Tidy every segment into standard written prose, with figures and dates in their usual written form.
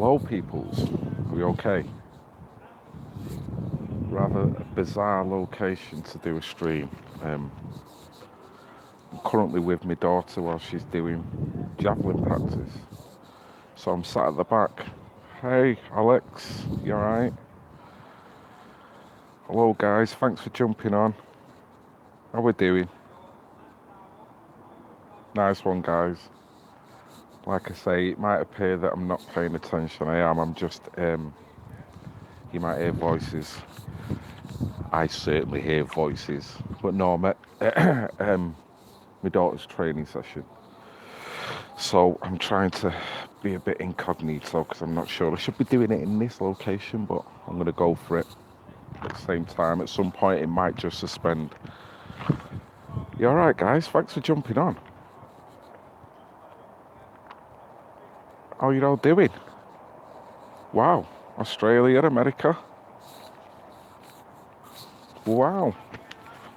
Hello, peoples. Are we okay? Rather a bizarre location to do a stream. I'm currently with my daughter while she's doing javelin practice. So I'm sat at the back. Hey, Alex, you alright? Hello, guys. Thanks for jumping on. How we doing? Nice one, guys. Like I say, it might appear that I'm not paying attention. I am. I'm just, you might hear voices. I certainly hear voices. But no, I'm at my daughter's training session. So I'm trying to be a bit incognito because I'm not sure I should be doing it in this location, but I'm going to go for it. At the same time, at some point, it might just suspend. You all right, guys? Thanks for jumping on. How you all doing? Wow. Australia, America. Wow.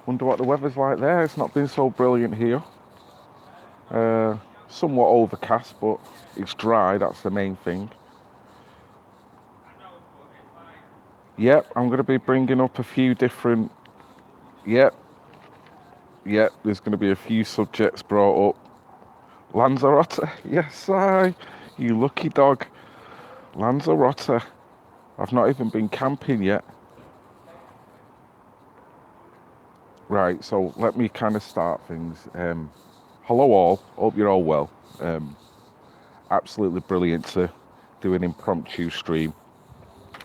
Wonder what the weather's like there. It's not been so brilliant here. Somewhat overcast, but it's dry. That's the main thing. Yep, I'm going to be bringing up a few different... Yep, there's going to be a few subjects brought up. Lanzarote, yes, you lucky dog. Lanzarote. I've not even been camping yet. Right, so let me kind of start things. Hello all, hope you're all well. Absolutely brilliant to do an impromptu stream.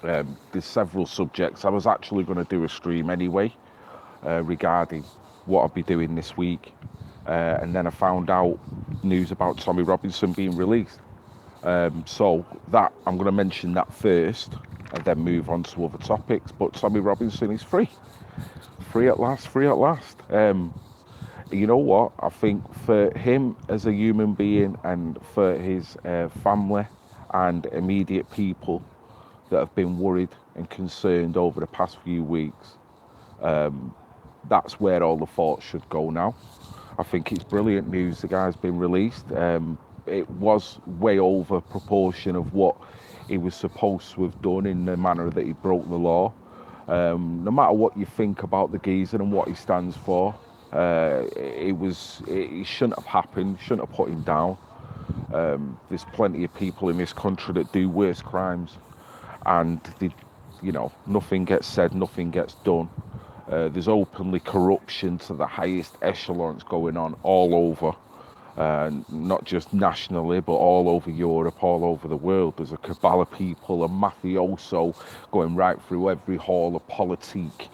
There's several subjects. I was actually going to do a stream anyway regarding what I'll be doing this week. And then I found out news about Tommy Robinson being released. So that I'm going to mention that first and then move on to other topics. But Tommy Robinson is free. Free at last. You know what? I think for him as a human being and for his family and immediate people that have been worried and concerned over the past few weeks, that's where all the thoughts should go now. I think it's brilliant news the guy's been released. It was way over proportion of what he was supposed to have done in the manner that he broke the law. No matter what you think about the geezer and what he stands for, it shouldn't have happened, shouldn't have put him down. There's plenty of people in this country that do worse crimes and nothing gets said, nothing gets done. There's openly corruption to the highest echelons going on all over, not just nationally, but all over Europe, all over the world. There's a cabal of people, a mafioso going right through every hall of politique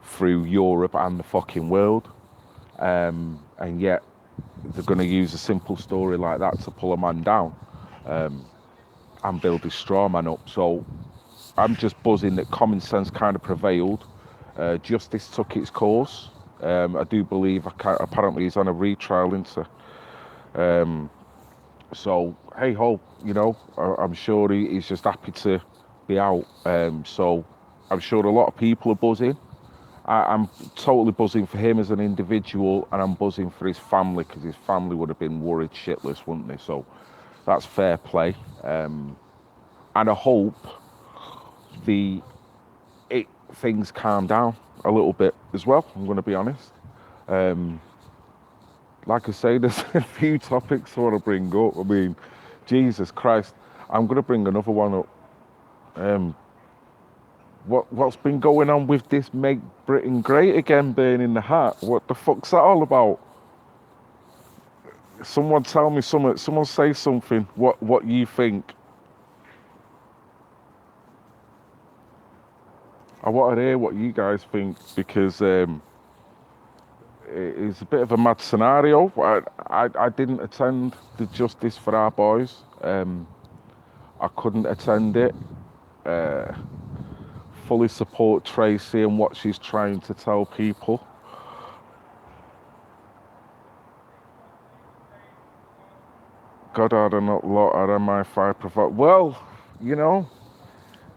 through Europe and the fucking world. And yet they're going to use a simple story like that to pull a man down and build his straw man up. So I'm just buzzing that common sense kind of prevailed. Justice took its course. I do believe apparently he's on a retrial into. So hey ho, I'm sure he's just happy to be out. So I'm sure a lot of people are buzzing. I'm totally buzzing for him as an individual, and I'm buzzing for his family because his family would have been worried shitless, wouldn't they? So that's fair play. And I hope things calm down a little bit as well, I'm going to be honest. Like I say, there's a few topics I want to bring up. I mean, Jesus Christ, I'm going to bring another one up. What's been going on with this Make Britain Great Again burning the hat? What the fuck's that all about? Someone tell me something. Someone say something. What you think? I want to hear what you guys think because it's a bit of a mad scenario. I didn't attend the Justice for Our Boys. I couldn't attend it. Fully support Tracy and what she's trying to tell people. God, I don't know, lot out of my fire provide. Well,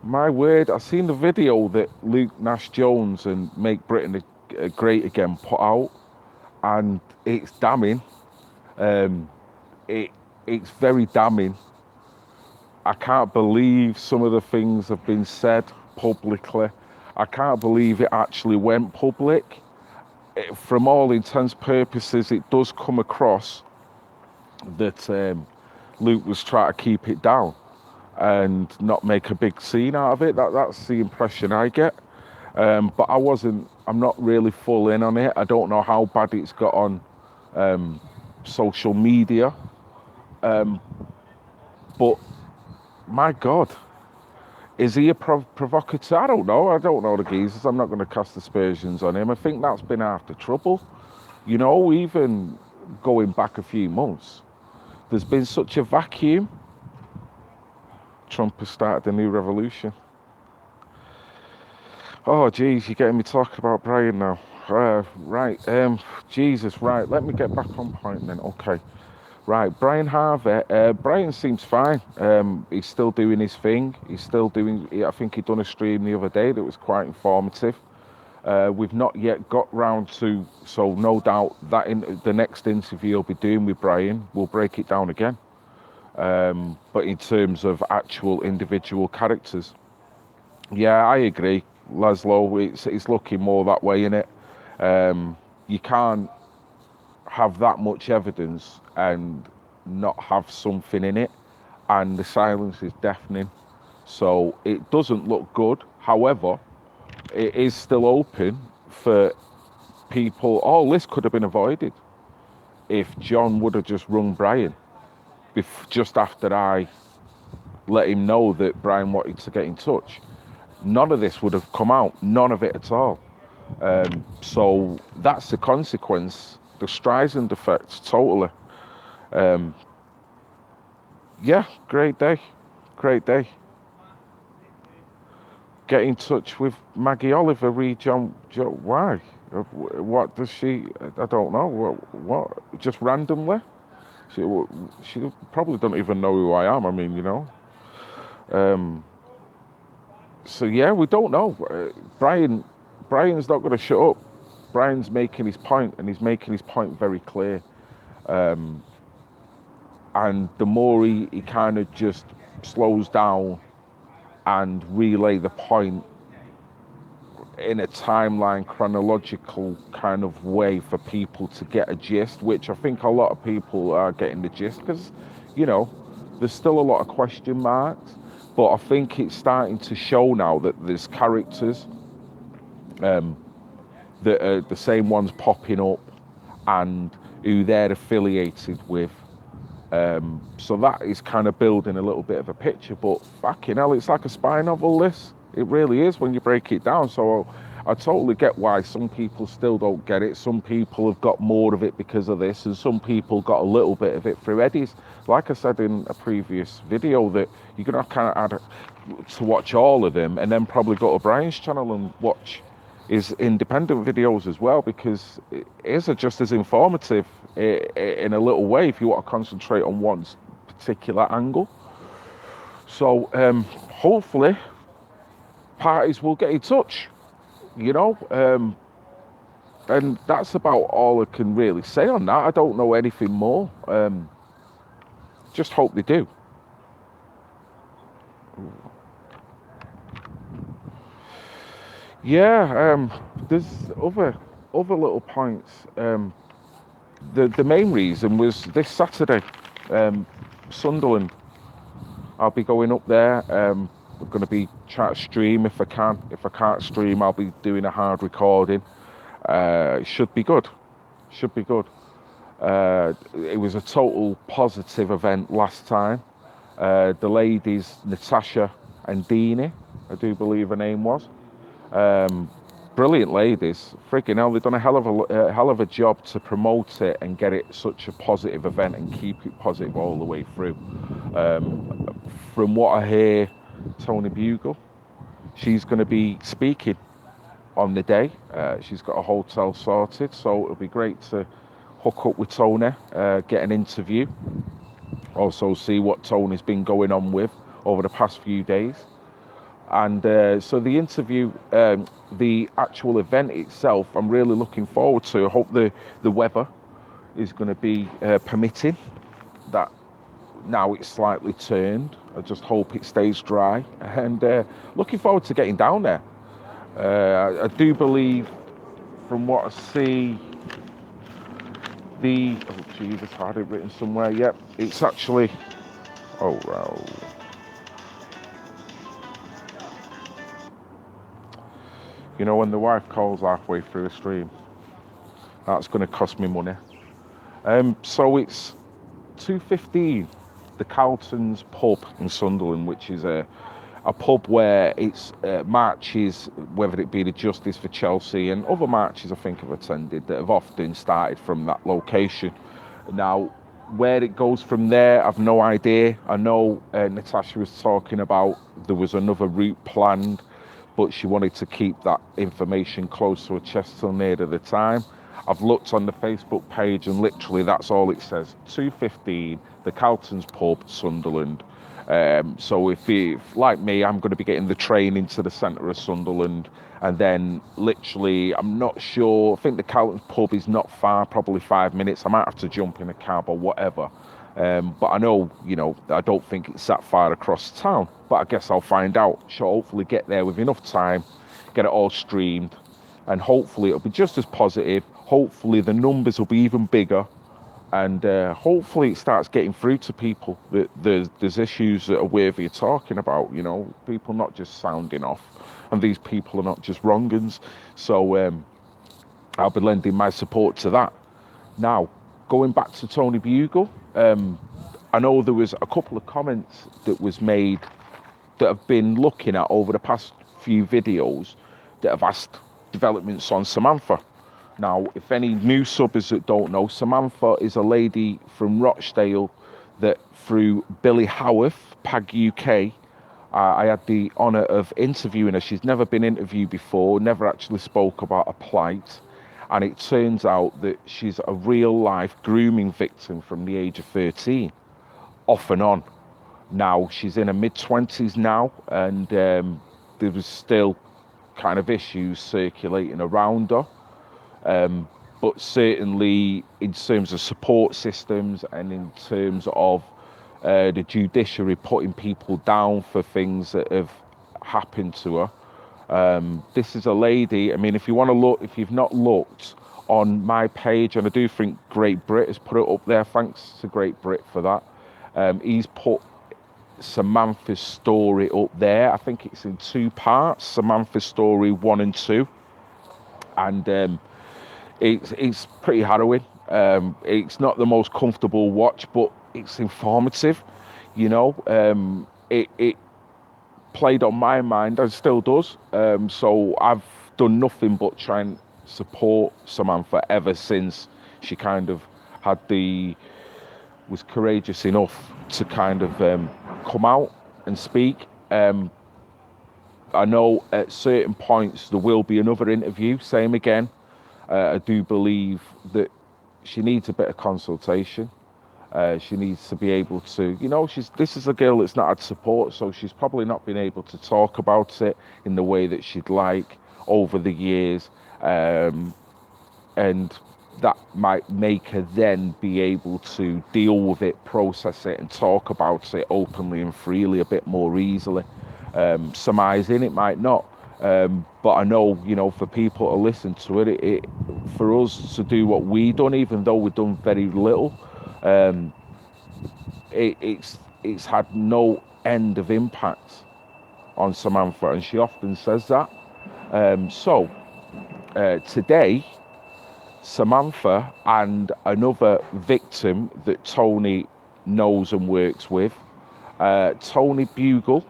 my word, I seen the video that Luke Nash Jones and Make Britain Great Again put out, and it's damning. It's very damning. I can't believe some of the things have been said publicly. I can't believe it actually went public. From all intents purposes, it does come across that Luke was trying to keep it down and not make a big scene out of it. That's the impression I get. But I'm not really full in on it. I don't know how bad it's got on social media. But my God, is he a provocateur? I don't know. I don't know the geezers. I'm not going to cast aspersions on him. I think that's been half the trouble. You know, even going back a few months, there's been such a vacuum. Trump has started a new revolution. Oh, geez, you're getting me talking about Brian now. Right, Jesus, right, let me get back on point then. Okay, right, Brian Harvey. Brian seems fine. He's still doing his thing. I think he'd done a stream the other day that was quite informative. We've not yet got round to, so no doubt that in the next interview I'll be doing with Brian, we'll break it down again. But in terms of actual individual characters, yeah, I agree, Laszlo. It's looking more that way, innit? You can't have that much evidence and not have something in it, and the silence is deafening. So it doesn't look good. However, it is still open for people. All this could have been avoided if John would have just rung Brian just after I let him know that Brian wanted to get in touch. None of this would have come out, none of it at all. So that's the consequence, the Streisand effect, totally. Yeah, great day. Get in touch with Maggie Oliver, read John, why? What does she, I don't know, what just randomly? She probably don't even know who I am, I mean, you know. So yeah, we don't know. Brian's not going to shut up. Brian's making his point, and he's making his point very clear. And the more he kind of just slows down and relay the point in a timeline, chronological kind of way for people to get a gist, which I think a lot of people are getting the gist, because, you know, there's still a lot of question marks. But I think it's starting to show now that there's characters that are the same ones popping up and who they're affiliated with. So that is kind of building a little bit of a picture. But fucking hell, it's like a spy novel, this. It really is when you break it down. So I totally get why some people still don't get it. Some people have got more of it because of this, and some people got a little bit of it through Eddie's. Like I said in a previous video, that you're going to kind of add to watch all of them, and then probably go to Brian's channel and watch his independent videos as well, because it is just as informative in a little way if you want to concentrate on one particular angle. So hopefully parties will get in touch, you know, and that's about all I can really say on that. I don't know anything more. Just hope they do. Yeah, there's other little points. The main reason was this Saturday, Sunderland. I'll be going up there. We're going to be trying to stream if I can. If I can't stream, I'll be doing a hard recording. Should be good. It was a total positive event last time. The ladies, Natasha and Deanie, I do believe her name was. Brilliant ladies. Freaking hell, they've done a hell of a job to promote it and get it such a positive event and keep it positive all the way through. From what I hear, Tony Bugle, she's going to be speaking on the day. She's got a hotel sorted, so it'll be great to hook up with Tony, get an interview, also see what Tony's been going on with over the past few days. And so the interview, the actual event itself, I'm really looking forward to. I hope the weather is going to be permitting that now it's slightly turned. I just hope it stays dry, and looking forward to getting down there. I do believe, from what I see, Jesus, I had it written somewhere. Yep, it's actually. Oh, wow. You know, when the wife calls halfway through a stream, that's going to cost me money. So it's 2:15, the Carlton's pub in Sunderland, which is a pub where it's marches, whether it be the Justice for Chelsea and other marches I think I've attended that have often started from that location. Now, where it goes from there, I've no idea. I know Natasha was talking about there was another route planned, but she wanted to keep that information close to her chest till near to the time. I've looked on the Facebook page and literally that's all it says. 2:15, the Carlton's pub, Sunderland. So if like me, I'm going to be getting the train into the centre of Sunderland, and then literally, I'm not sure, I think the Carlton's pub is not far, probably 5 minutes. I might have to jump in a cab or whatever. But I know, I don't think it's that far across town, but I guess I'll find out. So hopefully get there with enough time, get it all streamed, and hopefully it'll be just as positive. Hopefully the numbers will be even bigger, and hopefully it starts getting through to people that there's issues that are worthy of talking about. People not just sounding off, and these people are not just wrong-uns. So I'll be lending my support to that. Now, going back to Tony Bugle, I know there was a couple of comments that was made that I've been looking at over the past few videos that have asked developments on Samantha. Now, if any new subbers that don't know, Samantha is a lady from Rochdale that through Billy Howarth, PAG UK, I had the honour of interviewing her. She's never been interviewed before, never actually spoke about her plight. And it turns out that she's a real life grooming victim from the age of 13, off and on. Now, she's in her mid-20s now, and there was still kind of issues circulating around her. But certainly in terms of support systems and in terms of the judiciary putting people down for things that have happened to her. This is a lady, I mean, if you want to look, if you've not looked on my page, and I do think Great Brit has put it up there, thanks to Great Brit for that. He's put Samantha's story up there. I think it's in 2 parts, Samantha's story 1 and 2. And it's pretty harrowing. It's not the most comfortable watch, but it's informative. It played on my mind and still does. So I've done nothing but try and support Samantha ever since she kind of was courageous enough to kind of come out and speak. I know at certain points there will be another interview, same again. I do believe that she needs a bit of consultation. She needs to be able to, this is a girl that's not had support, so she's probably not been able to talk about it in the way that she'd like over the years. And that might make her then be able to deal with it, process it, and talk about it openly and freely a bit more easily. Surmising it might not. But I know, for people to listen to it, for us to do what we done, even though we've done very little, it's had no end of impact on Samantha, and she often says that. So today, Samantha and another victim that Tony knows and works with, Tony Bugle,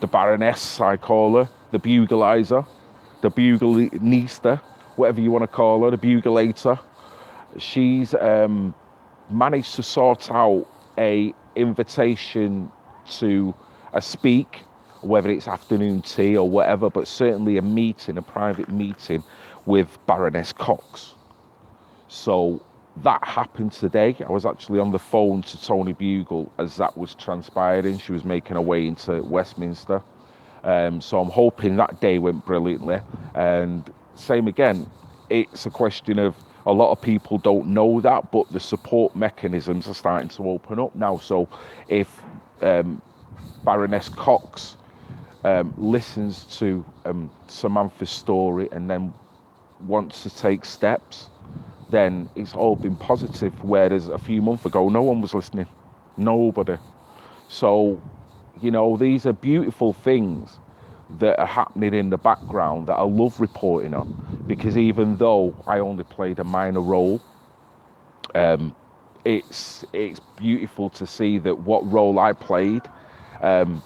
the Baroness, I call her, the Bugleizer, the Buglista, whatever you want to call her, the Bugulator. She's managed to sort out a invitation to a speak, whether it's afternoon tea or whatever, but certainly a meeting, a private meeting with Baroness Cox. So that happened today. I was actually on the phone to Tony Bugle as that was transpiring. She was making her way into Westminster. So I'm hoping that day went brilliantly. And same again, it's a question of A lot of people don't know that, but the support mechanisms are starting to open up now. So if Baroness Cox listens to Samantha's story and then wants to take steps, then it's all been positive. Whereas a few months ago, no one was listening, nobody. So, you know, these are beautiful things that are happening in the background that I love reporting on, because even though I only played a minor role, it's beautiful to see that what role I played, and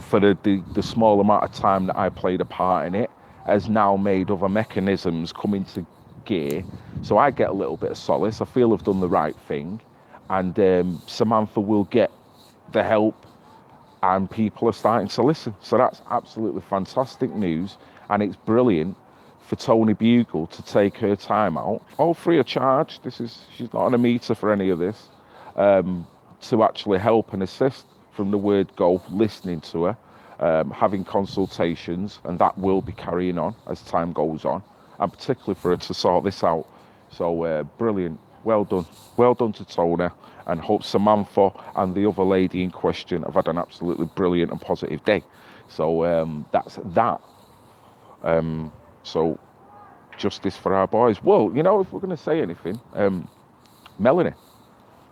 for the small amount of time that I played a part in it, has now made other mechanisms come into gear. So I get a little bit of solace. I feel I've done the right thing, and Samantha will get the help, and people are starting to listen. So that's absolutely fantastic news, and it's brilliant for Tony Bugle to take her time out, all free of charge. She's not on a meter for any of this, to actually help and assist from the word go, listening to her, having consultations, and that will be carrying on as time goes on, and particularly for her to sort this out. So brilliant, well done to Tony, and hope Samantha and the other lady in question have had an absolutely brilliant and positive day. So that's that. So justice for our boys. Well, you know, if we're going to say anything, Melanie,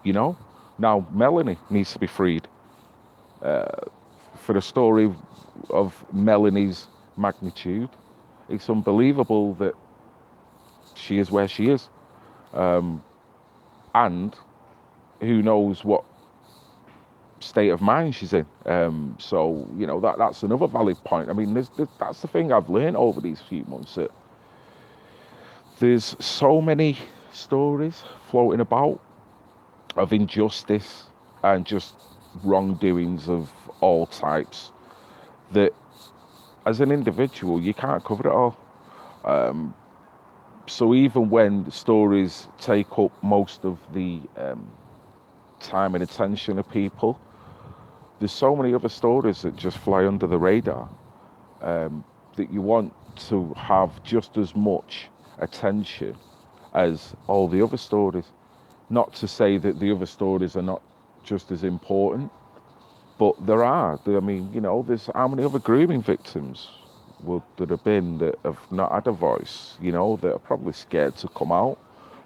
you know, now Melanie needs to be freed. For the story of Melanie's magnitude, it's unbelievable that she is where she is. And who knows what state of mind she's in. So, you know, that's another valid point. I mean, that's the thing I've learned over these few months, that there's so many stories floating about of injustice and just wrongdoings of all types, that as an individual you can't cover it all. So even when stories take up most of the time and attention of people, there's so many other stories that just fly under the radar, that you want to have just as much attention as all the other stories. Not to say that the other stories are not just as important, but there are. I mean, you know, there's how many other grooming victims would there have been that have not had a voice, you know, that are probably scared to come out,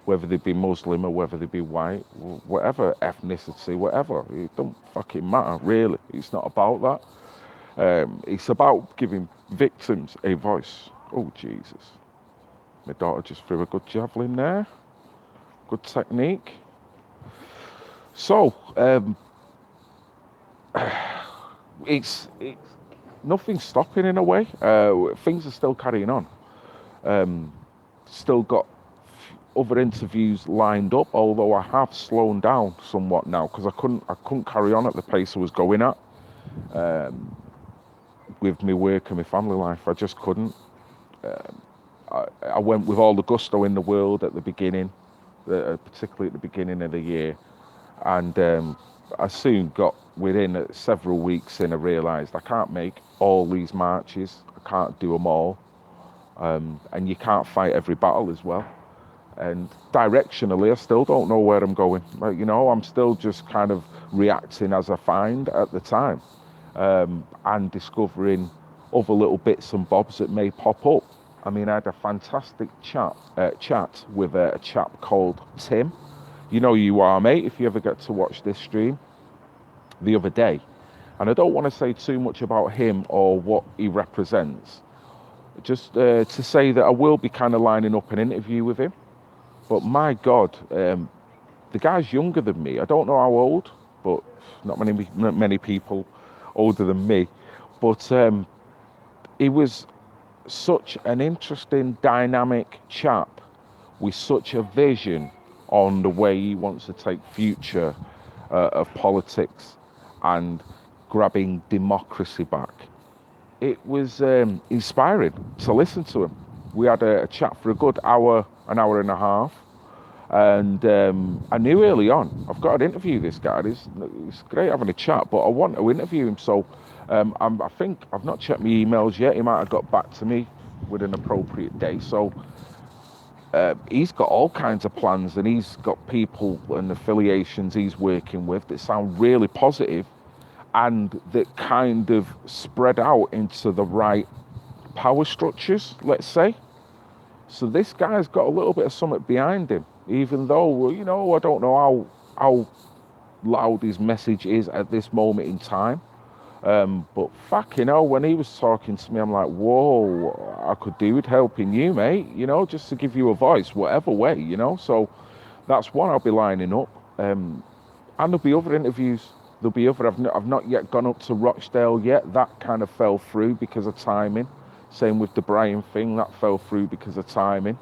whether they be Muslim or whether they be white, whatever ethnicity, whatever. It don't fucking matter, really. It's not about that. It's about giving victims a voice. Oh, Jesus. My daughter just threw a good javelin there. Good technique. So, it's nothing's stopping in a way. Things are still carrying on. Still got other interviews lined up, although I have slowed down somewhat now because I couldn't carry on at the pace I was going at, with my work and my family life. I just couldn't. I went with all the gusto in the world at the beginning, particularly at the beginning of the year, and I soon got within several weeks in. I realised I can't make all these marches. I can't do them all, and you can't fight every battle as well. And directionally, I still don't know where I'm going. You know, I'm still just kind of reacting as I find at the time, and discovering other little bits and bobs that may pop up. I mean, I had a fantastic chat with a chap called Tim. You know who you are, mate, if you ever get to watch this stream, the other day. And I don't want to say too much about him or what he represents. Just to say that I will be kind of lining up an interview with him. But my God, the guy's younger than me. I don't know how old, but not many people older than me. But he was such an interesting, dynamic chap with such a vision on the way he wants to take future of politics and grabbing democracy back. It was inspiring to listen to him. We had a chat for a good hour, an hour and a half, and I knew early on, I've got to interview this guy. It's great having a chat, but I want to interview him. So I think I've not checked my emails yet. He might have got back to me with an appropriate day. So he's got all kinds of plans, and he's got people and affiliations he's working with that sound really positive and that kind of spread out into the right power structures, let's say. So this guy's got a little bit of something behind him, even though, I don't know how loud his message is at this moment in time. But fucking hell, when he was talking to me, I'm like, whoa, I could do with helping you, mate, just to give you a voice, whatever way, So that's one I'll be lining up. And there'll be other interviews. There'll be other, I've not yet gone up to Rochdale yet. That kind of fell through because of timing. Same with the Brian thing, that fell through because of timing.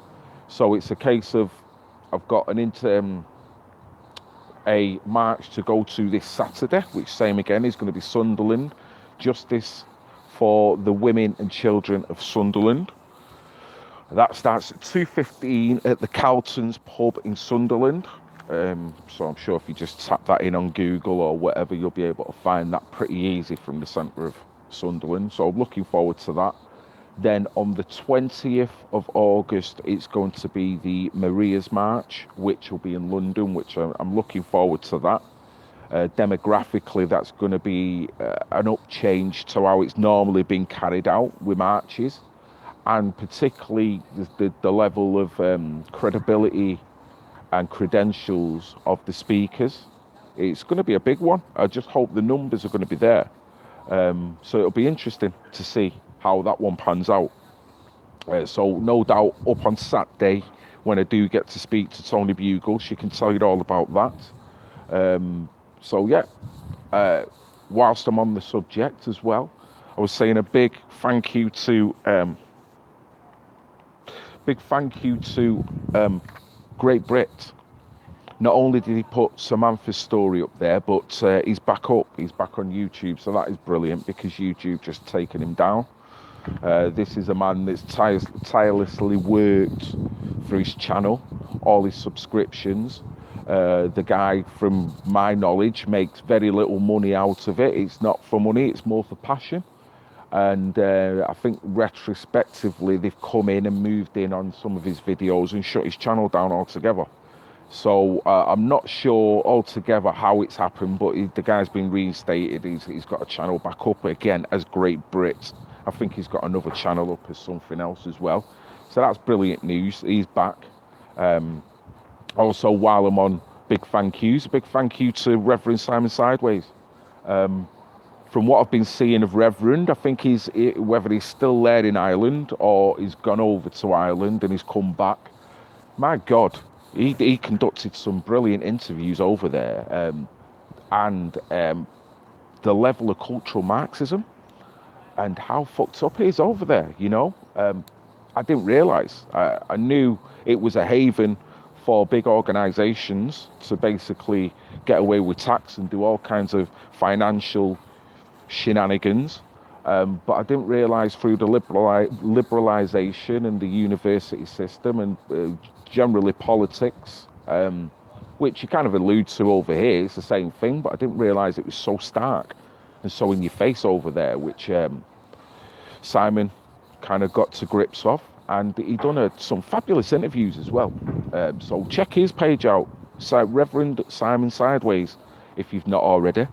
So it's a case of, I've got a march to go to this Saturday, which same again is going to be Sunderland. Justice for the women and children of Sunderland. That starts at 2:15 at the Carlton's pub in Sunderland. So I'm sure if you just tap that in on Google or whatever, you'll be able to find that pretty easy from the centre of Sunderland. So I'm looking forward to that. Then on the 20th of August, it's going to be the Maria's March, which will be in London, which I'm looking forward to that. Demographically, that's going to be an up change to how it's normally been carried out with marches, and particularly the level of credibility and credentials of the speakers. It's going to be a big one. I just hope the numbers are going to be there. So it'll be interesting to see how that one pans out. So no doubt up on Saturday, when I do get to speak to Tony Bugle, she can tell you all about that. So yeah, whilst I'm on the subject as well, I was saying a big thank you to Great Brit. Not only did he put Samantha's story up there, but he's back up. He's back on YouTube, so that is brilliant because YouTube just taken him down. This is a man that's tirelessly worked for his channel, all his subscriptions. The guy, from my knowledge, makes very little money out of it. It's not for money, it's more for passion. And I think retrospectively, they've come in and moved in on some of his videos and shut his channel down altogether. So I'm not sure altogether how it's happened, but the guy's been reinstated. He's got a channel back up again as Great Brit. I think he's got another channel up as something else as well. So that's brilliant news. He's back. Also, while I'm on big thank yous, a big thank you to Reverend Simon Sideways. From what I've been seeing of Reverend, I think whether he's still there in Ireland or he's gone over to Ireland and he's come back. My God, he conducted some brilliant interviews over there. And the level of cultural Marxism and how fucked up it is over there, I didn't realise. I knew it was a haven for big organisations to basically get away with tax and do all kinds of financial shenanigans. But I didn't realise through the liberalisation and the university system and generally politics, which you kind of allude to over here, it's the same thing, but I didn't realise it was so stark and so in your face over there, which Simon kind of got to grips of, and he done some fabulous interviews as well. So check his page out, Reverend Simon Sideways, if you've not already.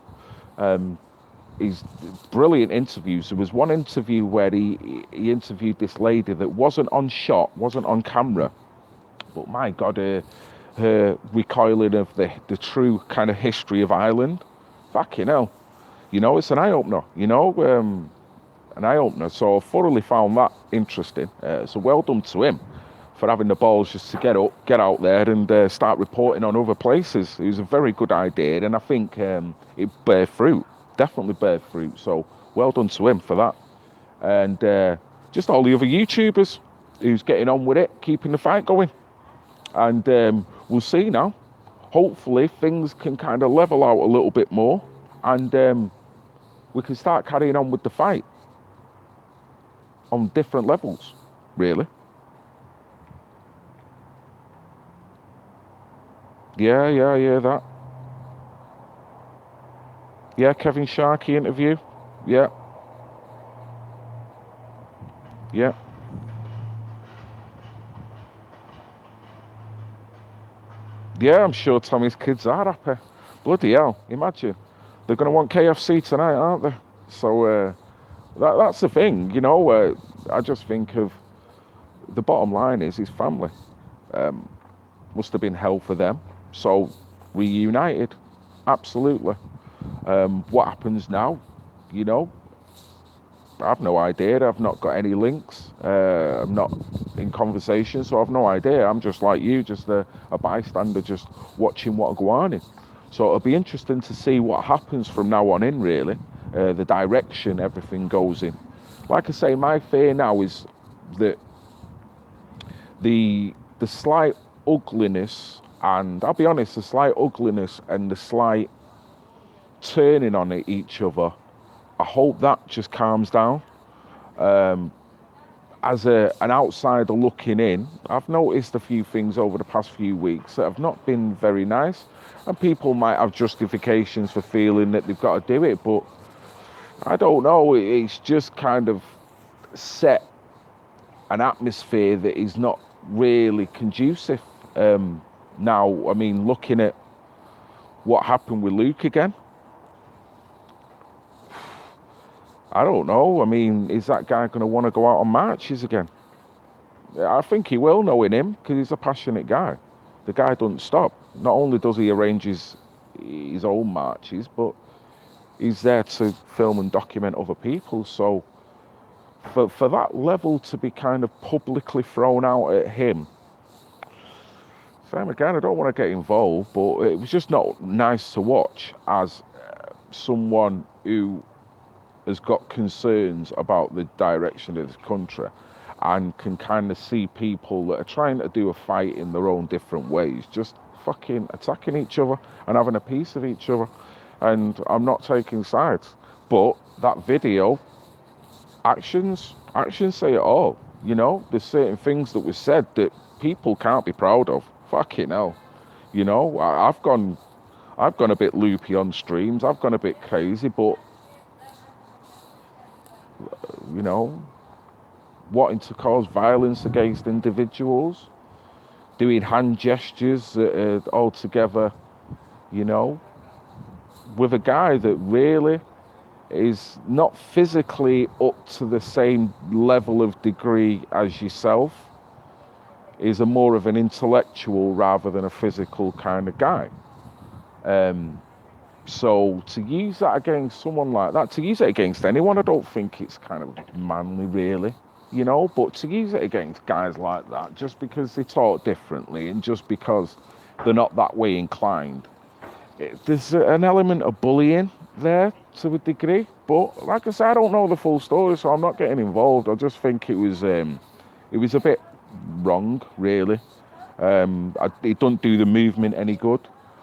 He's brilliant interviews. There was one interview where he interviewed this lady that wasn't on shot, wasn't on camera, but my God, her recoiling of the true kind of history of Ireland, fucking hell, it's an eye-opener, an eye-opener. So I thoroughly found that interesting. So well done to him for having the balls just to get out there and start reporting on other places. It was a very good idea, and I think it bear fruit, definitely bear fruit. So well done to him for that. And just all the other YouTubers who's getting on with it, keeping the fight going. And we'll see now. Hopefully things can kind of level out a little bit more, and we can start carrying on with the fight on different levels, really. Yeah, that. Yeah, Kevin Sharkey interview. Yeah. Yeah, I'm sure Tommy's kids are happy. Bloody hell, imagine. They're going to want KFC tonight, aren't they? So that's the thing, you know. I just think of the bottom line is his family. Must have been hell for them. So reunited, absolutely. What happens now? You know, I've no idea. I've not got any links. I'm not in conversation, so I've no idea. I'm just like you, just a bystander, just watching what go on. So it'll be interesting to see what happens from now on in, really, the direction everything goes in. Like I say, my fear now is that the slight ugliness, and I'll be honest, the slight ugliness and the slight turning on each other, I hope that just calms down. As an outsider looking in, I've noticed a few things over the past few weeks that have not been very nice, and people might have justifications for feeling that they've got to do it, but I don't know, it's just kind of set an atmosphere that is not really conducive. Now, I mean, looking at what happened with Luke again, I don't know. I mean, is that guy going to want to go out on marches again? I think he will, knowing him, because he's a passionate guy. The guy doesn't stop. Not only does he arrange his own marches, but he's there to film and document other people. So for that level to be kind of publicly thrown out at him, same again, I don't want to get involved, but it was just not nice to watch as someone who has got concerns about the direction of the country and can kind of see people that are trying to do a fight in their own different ways, just fucking attacking each other and having a piece of each other. And I'm not taking sides, but that video, actions say it all. You know, there's certain things that were said that people can't be proud of. Fucking hell. You know, I've gone a bit loopy on streams, I've gone a bit crazy, but you know, wanting to cause violence against individuals, doing hand gestures altogether, you know, with a guy that really is not physically up to the same level of degree as yourself, is a more of an intellectual rather than a physical kind of guy. So to use that against someone like that, to use it against anyone, I don't think it's kind of manly, really, you know, but to use it against guys like that, just because they talk differently and just because they're not that way inclined, there's an element of bullying there to a degree. But like I said, I don't know the full story, so I'm not getting involved. I just think it was a bit wrong, really. It don't do the movement any good.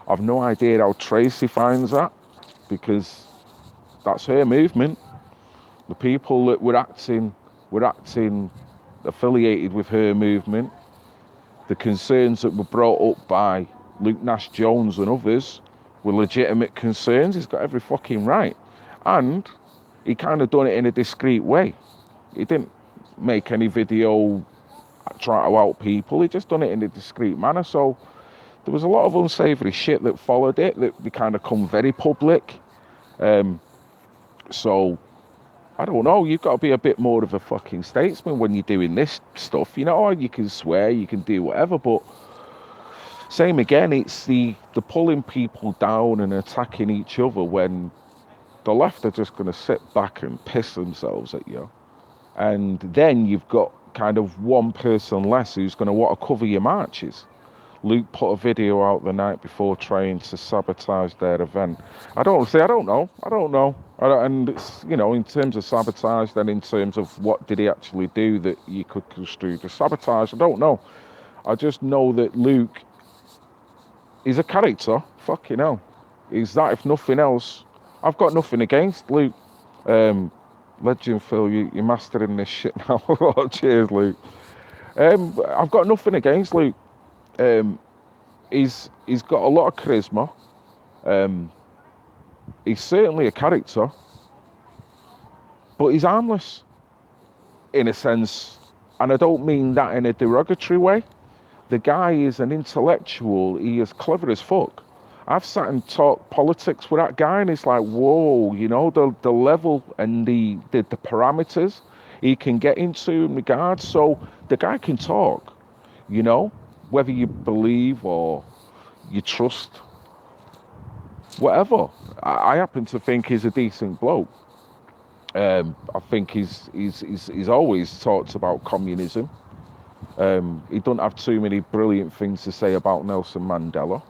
I've no idea how Tracy finds that, because that's her movement. The people that were acting affiliated with her movement, the concerns that were brought up by Luke Nash-Jones and others were legitimate concerns. He's got every fucking right. And he kind of done it in a discreet way. He didn't make any video trying to out people. He just done it in a discreet manner. So there was a lot of unsavoury shit that followed it, that they kind of come very public. So, I don't know, you've got to be a bit more of a fucking statesman when you're doing this stuff. You know, you can swear, you can do whatever, but same again, it's the pulling people down and attacking each other when the left are just going to sit back and piss themselves at you. And then you've got kind of one person less who's going to want to cover your marches. Luke put a video out the night before trying to sabotage their event. I don't know. And it's, you know, in terms of sabotage, then in terms of what did he actually do that you could construe to sabotage, I don't know. I just know that Luke is a character. Fucking hell. He's that, if nothing else. I've got nothing against Luke. Legend Phil, you're mastering this shit now. Cheers, Luke. I've got nothing against Luke. He's got a lot of charisma. He's certainly a character, but he's harmless in a sense, and I don't mean that in a derogatory way. The guy is an intellectual. He is clever as fuck. I've sat and talked politics with that guy, and it's like, whoa, you know, the level and the parameters he can get into in regards. So the guy can talk, you know, whether you believe or you trust, whatever. I happen to think he's a decent bloke. I think he's always talked about communism. He doesn't have too many brilliant things to say about Nelson Mandela.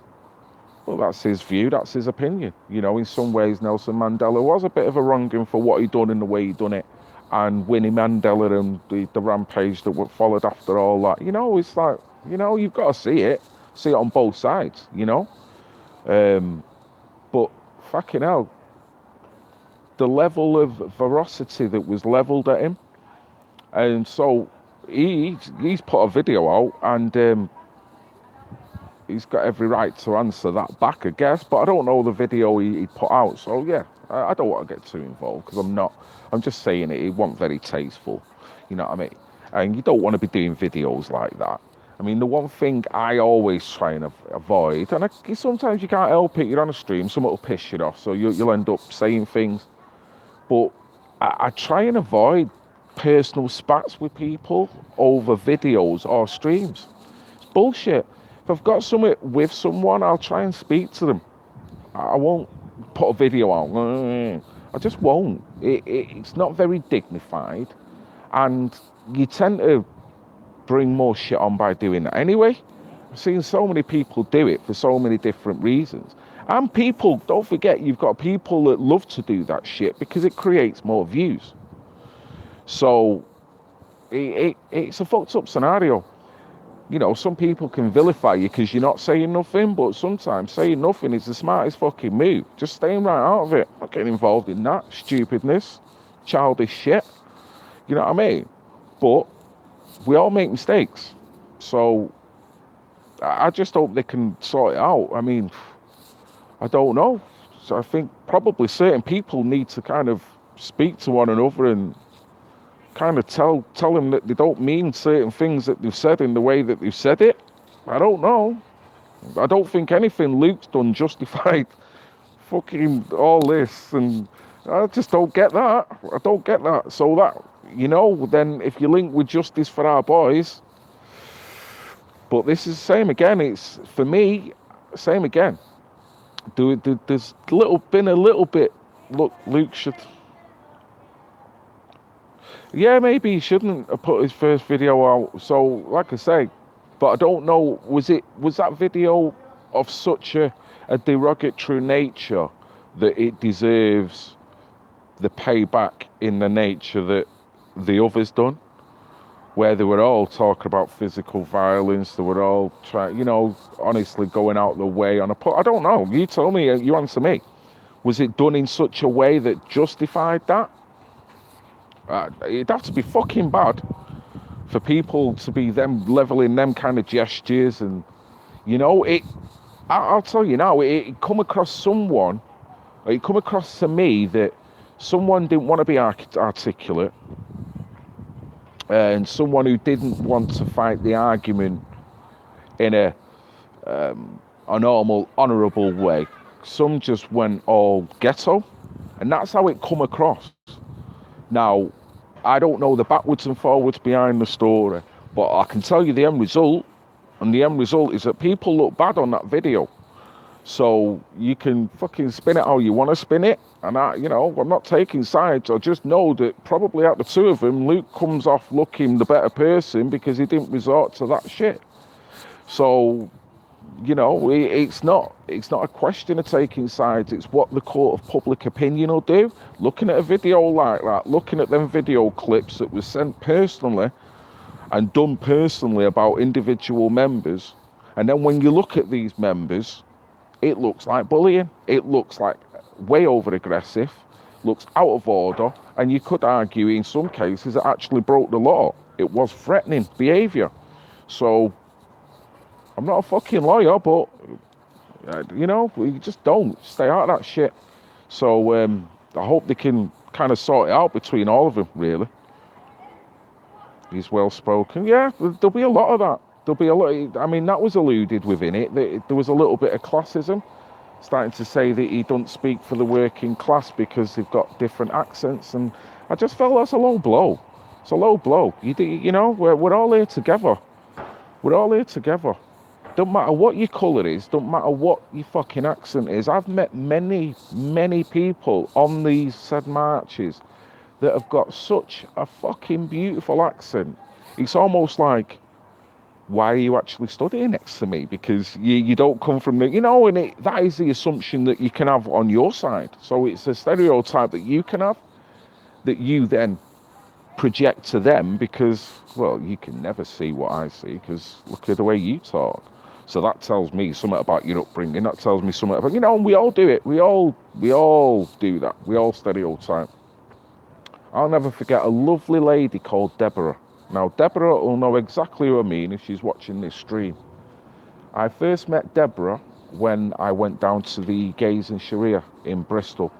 Well, that's his view, that's his opinion. You know, in some ways, Nelson Mandela was a bit of a wronging for what he done and the way he done it. And Winnie Mandela and the rampage that followed after all that. You know, it's like, you know, you've got to see it on both sides, you know. But fucking hell, the level of ferocity that was leveled at him. And so he's put a video out, and he's got every right to answer that back, I guess. But I don't know the video he put out. So yeah, I don't want to get too involved, because I'm just saying it wasn't very tasteful. You know what I mean? And you don't want to be doing videos like that. I mean, the one thing I always try and avoid, and sometimes you can't help it, you're on a stream, someone will piss you off, so you'll end up saying things. But I try and avoid personal spats with people over videos or streams. It's bullshit. If I've got something with someone, I'll try and speak to them. I won't put a video out. I just won't. It's not very dignified, and you tend to bring more shit on by doing that anyway. I've seen so many people do it for so many different reasons. And people, don't forget, you've got people that love to do that shit because it creates more views. So it's a fucked up scenario. You know, some people can vilify you because you're not saying nothing, but sometimes saying nothing is the smartest fucking move. Just staying right out of it. Not getting involved in that stupidness, childish shit. You know what I mean? But we all make mistakes. So I just hope they can sort it out. I mean, I don't know. So I think probably certain people need to kind of speak to one another and kind of tell them that they don't mean certain things that they've said in the way that they've said it. I don't know. I don't think anything Luke's done justified fucking all this, and I just don't get that. I don't get that. So that, you know, then if you link with Justice for Our Boys, but this is the same again. It's, for me, same again. There's been a little bit, look, Luke should... Yeah, maybe he shouldn't have put his first video out. So, like I say, but I don't know, was that video of such a derogatory nature that it deserves the payback in the nature that the others done? Where they were all talking about physical violence, they were all trying, you know, honestly going out the way on a... I don't know, you tell me, you answer me. Was it done in such a way that justified that? It'd have to be fucking bad for people to be them leveling them kind of gestures, and you know, I'll tell you now, it come across to me that someone didn't want to be articulate, and someone who didn't want to fight the argument in a normal, honourable way. Some just went all ghetto, and that's how it come across. Now, I don't know the backwards and forwards behind the story, but I can tell you the end result, and the end result is that people look bad on that video. So you can fucking spin it how you want to spin it, and I'm not taking sides. I just know that probably out of the two of them, Luke comes off looking the better person because he didn't resort to that shit. So, you know, it's not a question of taking sides. It's what the court of public opinion will do. Looking at a video like that, looking at them video clips that were sent personally and done personally about individual members, and then when you look at these members, it looks like bullying. It looks like way over aggressive, looks out of order, and you could argue in some cases it actually broke the law. It was threatening behaviour. So I'm not a fucking lawyer, but you know, we just don't stay out of that shit. So I hope they can kind of sort it out between all of them, really. He's well spoken. Yeah, there'll be a lot of that. there'll be a lot. I mean, that was alluded within it. That there was a little bit of classism, starting to say that he don't speak for the working class because they've got different accents, and I just felt that's a low blow. It's a low blow. You know, we're all here together. We're all here together. Don't matter what your colour is, don't matter what your fucking accent is. I've met many, many people on these said marches that have got such a fucking beautiful accent. It's almost like, why are you actually studying next to me? Because you don't come from the, you know, and that is the assumption that you can have on your side. So it's a stereotype that you can have, that you then project to them because, well, you can never see what I see because look at the way you talk. So that tells me something about your upbringing. That tells me something about, you know, and we all do it. We all do that. We all stereotype. I'll never forget a lovely lady called Deborah. Now, Deborah will know exactly who I mean if she's watching this stream. I first met Deborah when I went down to the Gays and Sharia in Bristol.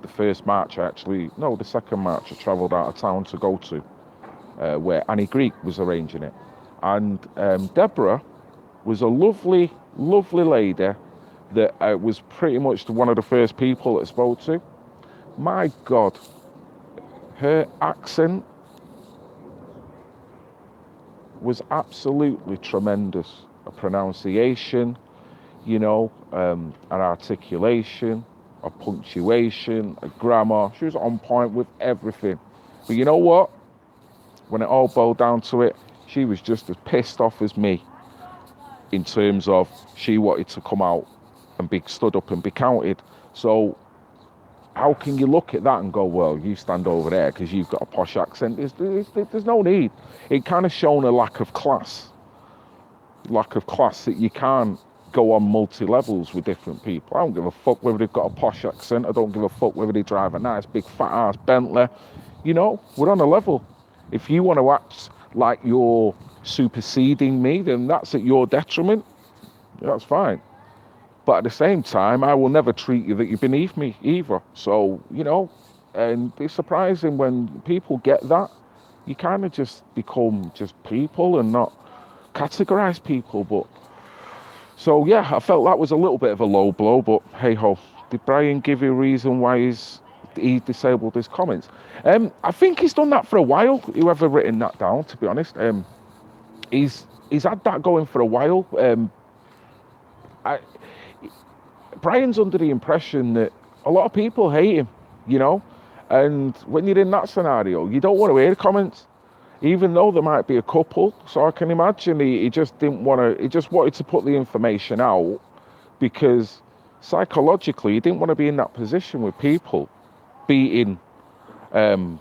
The first march the second march I travelled out of town to go to, where Annie Greek was arranging it. And Deborah was a lovely, lovely lady that was pretty much one of the first people that I spoke to. My God, her accent was absolutely tremendous. A pronunciation, you know, an articulation, a punctuation, a grammar. She was on point with everything. But you know what? When it all boiled down to it, she was just as pissed off as me in terms of she wanted to come out and be stood up and be counted. So how can you look at that and go, well, you stand over there because you've got a posh accent? There's no need. It kind of shown a lack of class that you can't go on multi-levels with different people. I don't give a fuck whether they've got a posh accent. I don't give a fuck whether they drive a nice big fat ass Bentley. You know, we're on a level. If you want to act like you're superseding me, then that's at your detriment. That's fine. But at the same time, I will never treat you that you're beneath me either. So, you know, and it's surprising when people get that. You kind of just become just people and not categorize people. But so, yeah, I felt that was a little bit of a low blow. But hey ho, did Brian give you a reason why he disabled his comments? I think he's done that for a while. Whoever written that down, to be honest, he's had that going for a while. Brian's under the impression that a lot of people hate him, you know, and when you're in that scenario, you don't want to hear the comments, even though there might be a couple. So I can imagine he just didn't want to. He just wanted to put the information out because psychologically he didn't want to be in that position with people beating him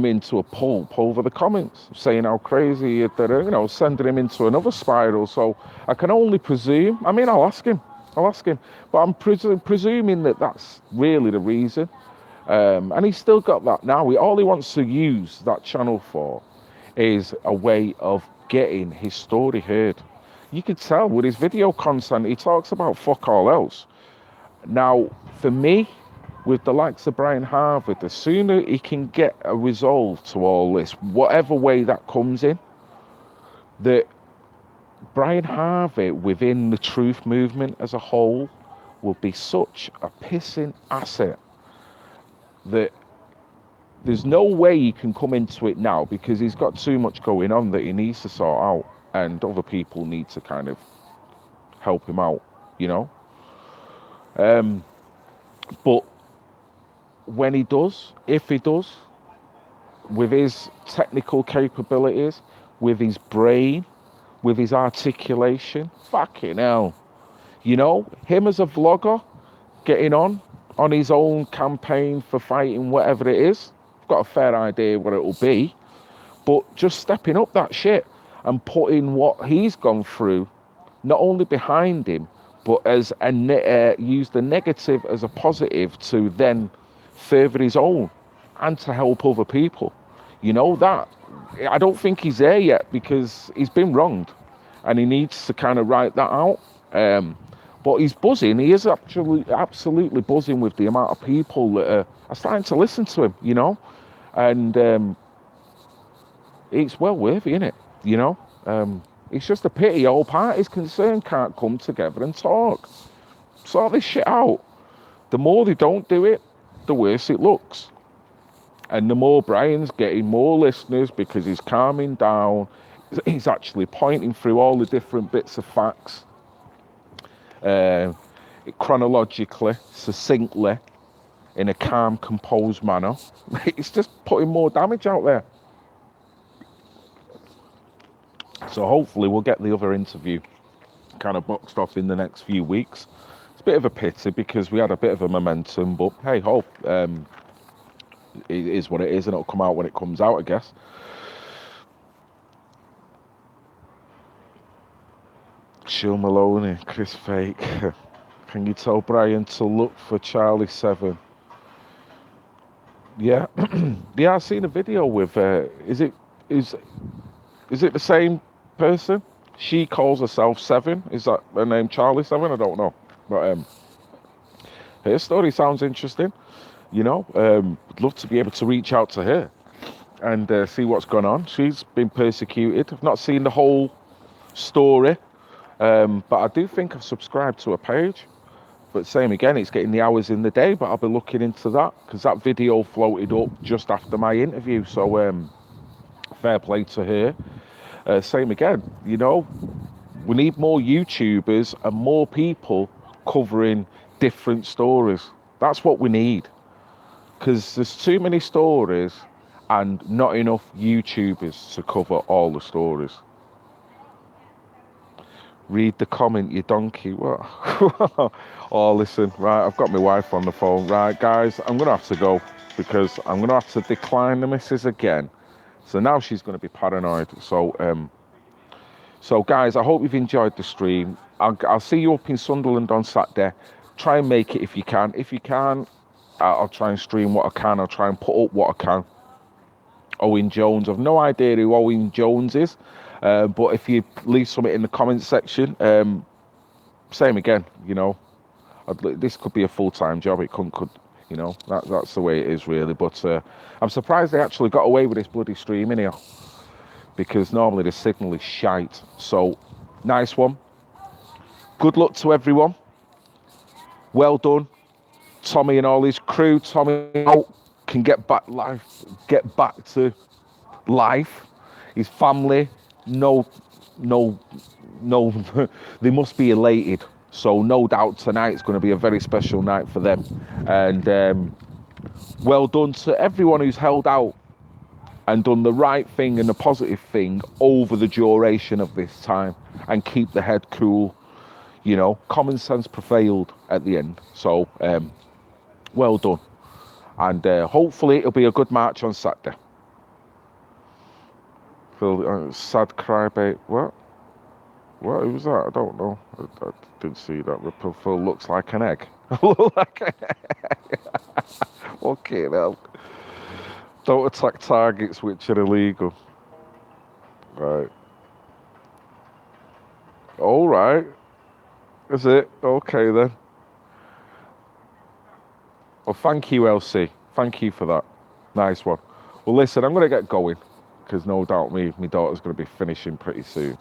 into a pulp over the comments, saying how crazy he did, you know, sending him into another spiral. So I can only presume. I mean, I'll ask him, but I'm presuming that that's really the reason. And he's still got that now. All he wants to use that channel for is a way of getting his story heard. You could tell with his video content, he talks about fuck all else. Now, for me, with the likes of Brian Harvey, the sooner he can get a resolve to all this, whatever way that comes in, that Brian Harvey within the truth movement as a whole will be such a pissing asset that there's no way he can come into it now because he's got too much going on that he needs to sort out, and other people need to kind of help him out, you know. But when he does, if he does, with his technical capabilities, with his brain, with his articulation, fucking hell, you know, him as a vlogger, getting on his own campaign for fighting whatever it is, I've got a fair idea what it'll be, but just stepping up that shit and putting what he's gone through, not only behind him, but as use the negative as a positive to then further his own and to help other people. You know, that I don't think he's there yet because he's been wronged and he needs to kind of write that out. But he's buzzing. He is absolutely buzzing with the amount of people that are starting to listen to him, you know, and it's well worth it, isn't it? You know, It's just a pity all parties concerned can't come together and talk. Sort this shit out. The more they don't do it, the worse it looks. And the more Brian's getting more listeners because he's calming down, he's actually pointing through all the different bits of facts, chronologically, succinctly, in a calm, composed manner. It's just putting more damage out there. So hopefully we'll get the other interview kind of boxed off in the next few weeks. It's a bit of a pity because we had a bit of a momentum, but hey ho, it is what it is, and it'll come out when it comes out, I guess. Shill Maloney, Chris Fake. Can you tell Brian to look for Charlie 7? Yeah, yeah. I've seen a video with. Is it the same person? She calls herself 7. Is that her name, Charlie 7? I don't know. But her story sounds interesting. You know, I'd love to be able to reach out to her and see what's gone on. She's been persecuted. I've not seen the whole story, but I do think I've subscribed to her page. But same again, it's getting the hours in the day, but I'll be looking into that because that video floated up just after my interview. So fair play to her. Same again, you know, we need more YouTubers and more people covering different stories. That's what we need, because there's too many stories and not enough YouTubers to cover all the stories. Read the comment, you donkey. What? Oh, listen, right, I've got my wife on the phone. Right, guys, I'm going to have to go because I'm going to have to decline the missus again. So now she's going to be paranoid. So guys, I hope you've enjoyed the stream. I'll see you up in Sunderland on Saturday. Try and make it if you can. If you can't, I'll try and stream what I can. I'll try and put up what I can. Owen Jones. I've no idea who Owen Jones is. But if you leave something in the comments section, same again, you know, this could be a full-time job. It could, you know, that's the way it is really. But I'm surprised they actually got away with this bloody stream in here, because normally the signal is shite. So nice one. Good luck to everyone. Well done, Tommy and all his crew. Tommy can get back to life. His family. No, they must be elated. So no doubt tonight's going to be a very special night for them. And well done to everyone who's held out and done the right thing and the positive thing over the duration of this time, and keep the head cool. You know, common sense prevailed at the end. So well done. And hopefully it'll be a good match on Saturday. Phil, sad crybaby. What? Who was that? I don't know. I didn't see that. Phil looks like an egg. Like an egg. Okay, hell. Don't attack targets which are illegal. Right. All right. Is it? Okay then. Well, thank you, LC. Thank you for that. Nice one. Well, listen, I'm going to get going, because no doubt my daughter's going to be finishing pretty soon.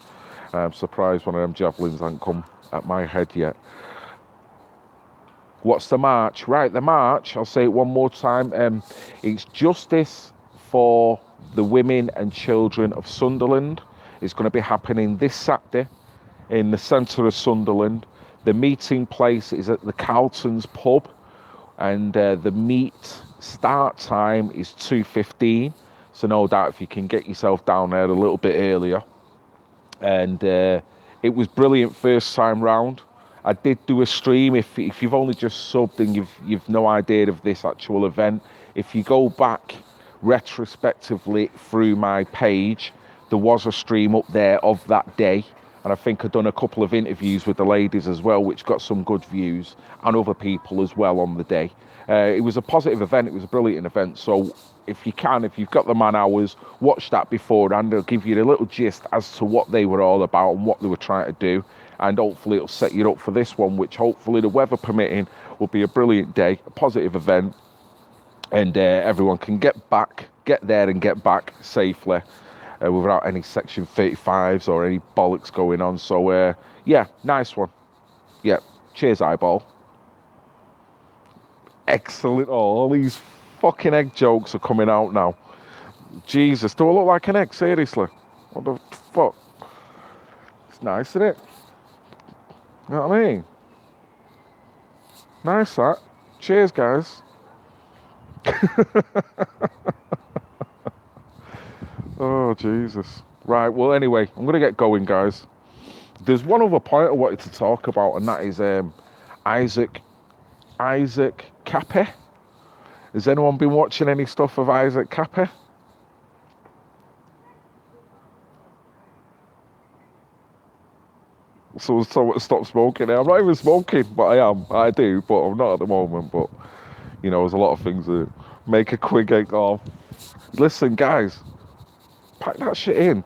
I'm surprised one of them javelins hasn't come at my head yet. What's the march? Right, the march, I'll say it one more time. It's justice for the women and children of Sunderland. It's going to be happening this Saturday in the centre of Sunderland. The meeting place is at the Carlton's pub, and the meet start time is 2:15. So no doubt if you can get yourself down there a little bit earlier. And it was brilliant first time round. I did do a stream. If you've only just subbed and you've no idea of this actual event, if you go back retrospectively through my page, there was a stream up there of that day. And I think I've done a couple of interviews with the ladies as well, which got some good views, and other people as well on the day. It was a positive event. It was a brilliant event. So if you've got the man hours, watch that beforehand. It'll give you a little gist as to what they were all about and what they were trying to do. And hopefully it'll set you up for this one, which hopefully, the weather permitting, will be a brilliant day, a positive event. And everyone can get there and get back safely. without any Section 35s or any bollocks going on. So, yeah, nice one. Yeah, cheers, eyeball. Excellent. Oh, all these fucking egg jokes are coming out now. Jesus, do I look like an egg? Seriously? What the fuck? It's nice, isn't it? You know what I mean? Nice, that. Cheers, guys. Oh, Jesus. Right, well, anyway, I'm going to get going, guys. There's one other point I wanted to talk about, and that is Isaac Cappi. Has anyone been watching any stuff of Isaac Cappi? So stop smoking. I'm not even smoking, but I am. I do, but I'm not at the moment. But, you know, there's a lot of things that make a quick egg off. Listen, guys, pack that shit in.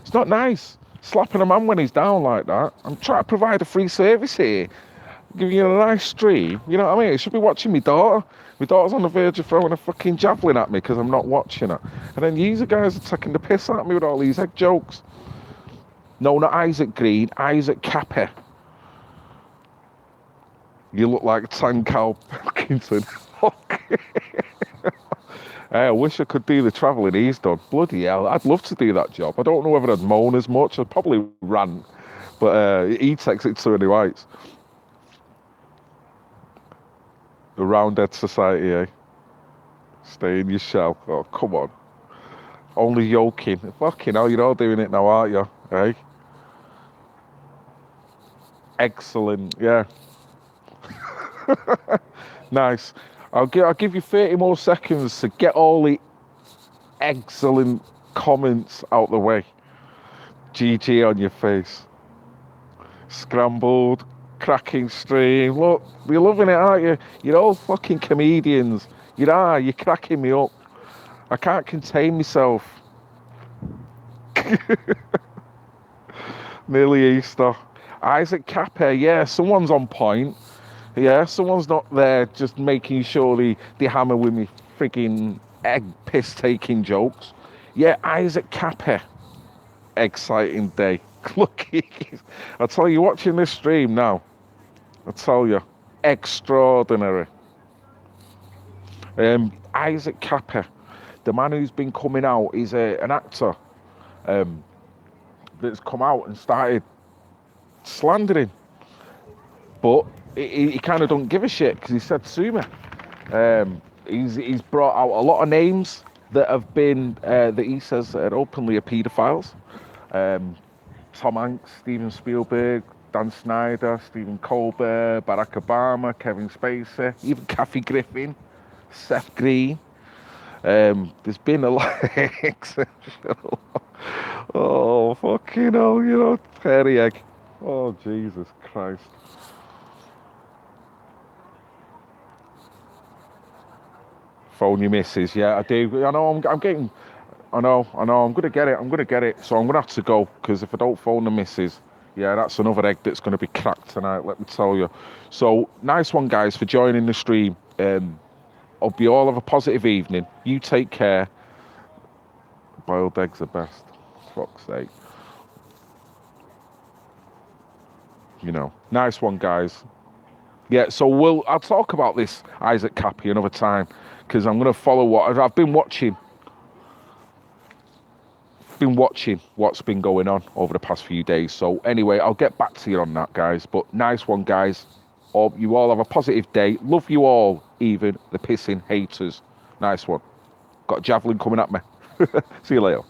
It's not nice slapping a man when he's down like that. I'm trying to provide a free service here. Giving you a nice stream. You know what I mean? I should be watching my daughter. My daughter's on the verge of throwing a fucking javelin at me because I'm not watching her. And then you guys are taking the piss at me with all these egg jokes. No, not Isaac Green, Isaac Cappi. You look like Tankal Pilkington. I wish I could do the travelling he's done. Bloody hell, I'd love to do that job. I don't know whether I'd moan as much. I'd probably rant. But he takes it to any heights. The Roundhead Society, eh? Stay in your shell. Oh, come on. Only yoking. Fucking hell, you're all doing it now, aren't you? Eh? Excellent, yeah. Nice. I'll give you 30 more seconds to get all the excellent comments out the way. GG on your face. Scrambled, cracking stream. Look, you're loving it, aren't you? You're all fucking comedians. You're cracking me up. I can't contain myself. Nearly Easter. Isaac Cappi, yeah, someone's on point. Yeah, someone's not there just making sure they hammer with me frigging egg piss taking jokes. Yeah, Isaac Cappi. Exciting day. Look, I tell you, watching this stream now, I tell you, extraordinary. Isaac Cappi, the man who's been coming out, is an actor that's come out and started slandering, but he kind of don't give a shit because he said sue me. He's brought out a lot of names that have been that he says are openly paedophiles. Tom Hanks, Steven Spielberg, Dan Snyder, Stephen Colbert, Barack Obama, Kevin Spacey, even Kathy Griffin, Seth Green. There's been a lot exceptional. Oh, fucking hell, you know, hairy egg. Oh, Jesus Christ. Phone your missus, yeah, I do. I know, I'm getting, I know, I'm going to get it. So I'm going to have to go, because if I don't phone the missus, yeah, that's another egg that's going to be cracked tonight, let me tell you. So, nice one, guys, for joining the stream. Hope you all have a positive evening. You take care. Boiled eggs are best. Fuck's sake. You know, nice one, guys. Yeah, so I'll talk about this Isaac Cappi another time, because I'm going to follow what I've been watching. What's been going on over the past few days. So anyway, I'll get back to you on that, guys. But nice one, guys. Hope you all have a positive day. Love you all, even the pissing haters. Nice one. Got a javelin coming at me. See you later.